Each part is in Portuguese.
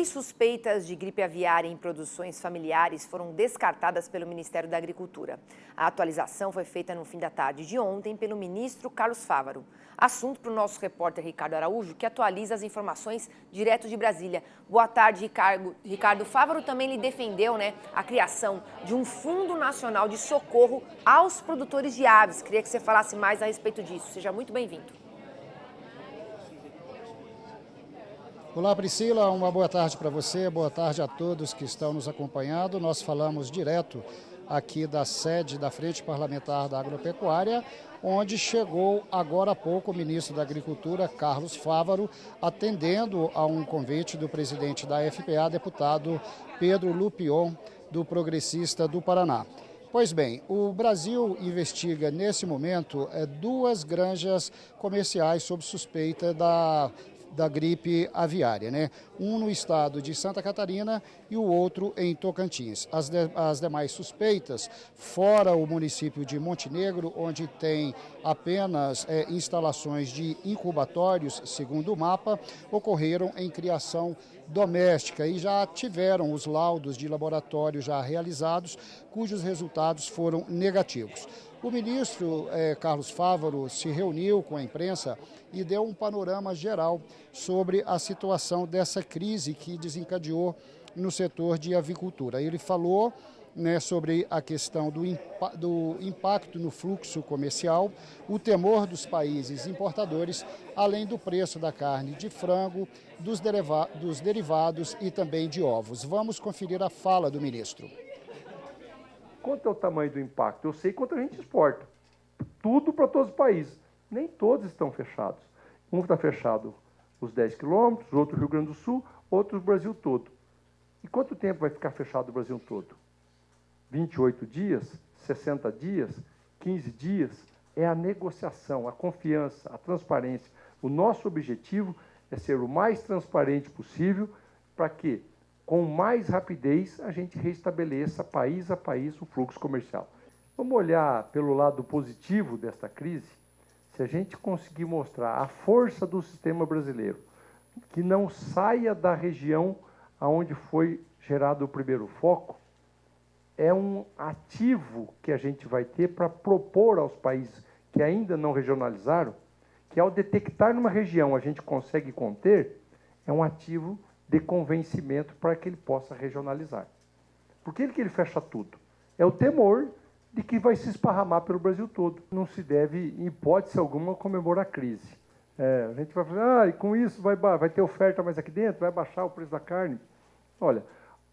Suspeitas de gripe aviária em produções familiares foram descartadas pelo Ministério da Agricultura. A atualização foi feita no fim da tarde de ontem pelo ministro Carlos Fávaro. Assunto para o nosso repórter Ricardo Araújo, que atualiza as informações direto de Brasília. Boa tarde, Ricardo. Fávaro também lhe defendeu, a criação de um Fundo Nacional de Socorro aos produtores de aves. Queria que você falasse mais a respeito disso. Seja muito bem-vindo. Olá, Priscila, uma boa tarde para você, boa tarde a todos que estão nos acompanhando. Nós falamos direto aqui da sede da Frente Parlamentar da Agropecuária, onde chegou agora há pouco o ministro da Agricultura, Carlos Fávaro, atendendo a um convite do presidente da FPA, deputado Pedro Lupion, do Progressista do Paraná. Pois bem, o Brasil investiga nesse momento 2 granjas comerciais sob suspeita da gripe aviária, Um no estado de Santa Catarina e o outro em Tocantins. As demais suspeitas, fora o município de Montenegro, onde tem apenas instalações de incubatórios, segundo o mapa, ocorreram em criação doméstica e já tiveram os laudos de laboratório já realizados, cujos resultados foram negativos. O ministro Carlos Fávaro se reuniu com a imprensa e deu um panorama geral sobre a situação dessa crise que desencadeou no setor de avicultura. Ele falou sobre a questão do impacto no fluxo comercial, o temor dos países importadores, além do preço da carne de frango, dos derivados e também de ovos. Vamos conferir a fala do ministro. Quanto é o tamanho do impacto? Eu sei quanto a gente exporta. Tudo para todos os países. Nem todos estão fechados. Um está fechado os 10 quilômetros, outro Rio Grande do Sul, outro o Brasil todo. E quanto tempo vai ficar fechado o Brasil todo? 28 dias? 60 dias? 15 dias? É a negociação, a confiança, a transparência. O nosso objetivo é ser o mais transparente possível para que, com mais rapidez, a gente restabeleça país a país o fluxo comercial. Vamos olhar pelo lado positivo desta crise. Se a gente conseguir mostrar a força do sistema brasileiro, que não saia da região onde foi gerado o primeiro foco, é um ativo que a gente vai ter para propor aos países que ainda não regionalizaram, que ao detectar numa região a gente consegue conter, é um ativo de convencimento para que ele possa regionalizar. Por que ele fecha tudo? É o temor de que vai se esparramar pelo Brasil todo. Não se deve, em hipótese alguma, comemorar a crise. A gente vai falar, e com isso vai ter oferta mais aqui dentro, vai baixar o preço da carne. Olha,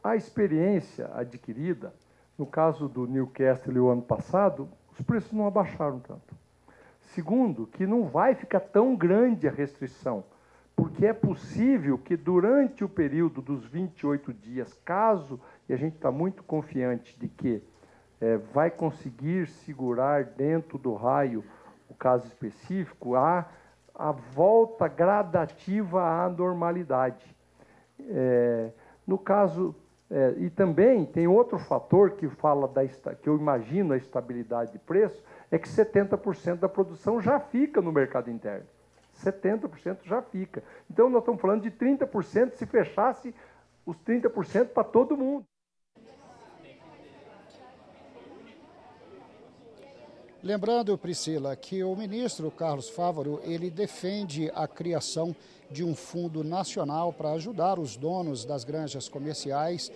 a experiência adquirida, no caso do Newcastle o ano passado, os preços não abaixaram tanto. Segundo, que não vai ficar tão grande a restrição, porque é possível que durante o período dos 28 dias, caso, e a gente está muito confiante de que vai conseguir segurar dentro do raio o caso específico, a volta gradativa à normalidade. No caso, e também tem outro fator que fala que eu imagino a estabilidade de preço, é que 70% da produção já fica no mercado interno. 70% já fica. Então, nós estamos falando de 30% se fechasse os 30% para todo mundo. Lembrando, Priscila, que o ministro Carlos Fávaro, ele defende a criação de um fundo nacional para ajudar os donos das granjas comerciais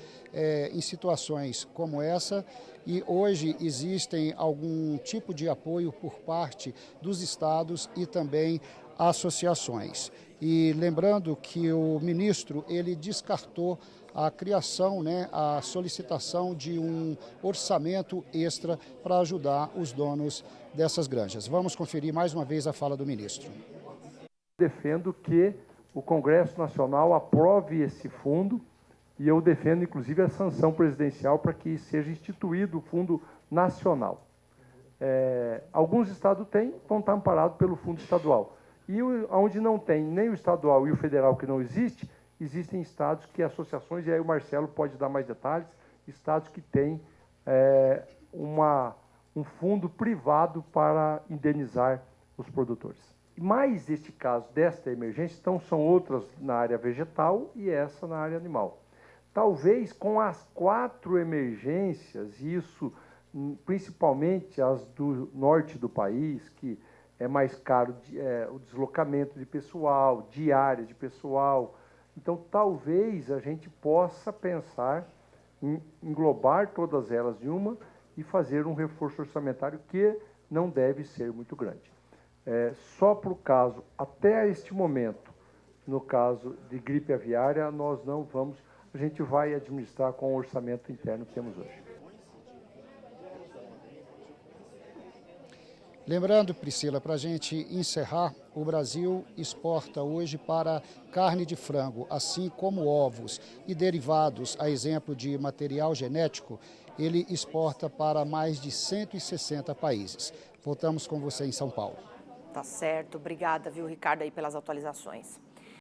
em situações como essa. E hoje existem algum tipo de apoio por parte dos estados e também associações. E lembrando que o ministro, ele descartou a criação, a solicitação de um orçamento extra para ajudar os donos dessas granjas. Vamos conferir mais uma vez a fala do ministro. Defendo que o Congresso Nacional aprove esse fundo e eu defendo, inclusive, a sanção presidencial para que seja instituído o Fundo Nacional. Alguns estados têm, vão estar amparados pelo Fundo Estadual. E onde não tem nem o estadual e o federal, que não existe, existem estados que associações, e aí o Marcelo pode dar mais detalhes, estados que têm um fundo privado para indenizar os produtores. mais este caso desta emergência, então são outras na área vegetal e essa na área animal. Talvez com as 4 emergências, isso principalmente as do norte do país, que é mais caro o deslocamento de pessoal, diária de pessoal. Então, talvez a gente possa pensar em englobar todas elas em uma e fazer um reforço orçamentário que não deve ser muito grande. Só para o caso, até este momento, no caso de gripe aviária, nós não vamos, a gente vai administrar com o orçamento interno que temos hoje. Lembrando, Priscila, para a gente encerrar, o Brasil exporta hoje para carne de frango, assim como ovos e derivados, a exemplo de material genético, ele exporta para mais de 160 países. Voltamos com você em São Paulo. Tá certo, obrigada, viu, Ricardo, aí pelas atualizações.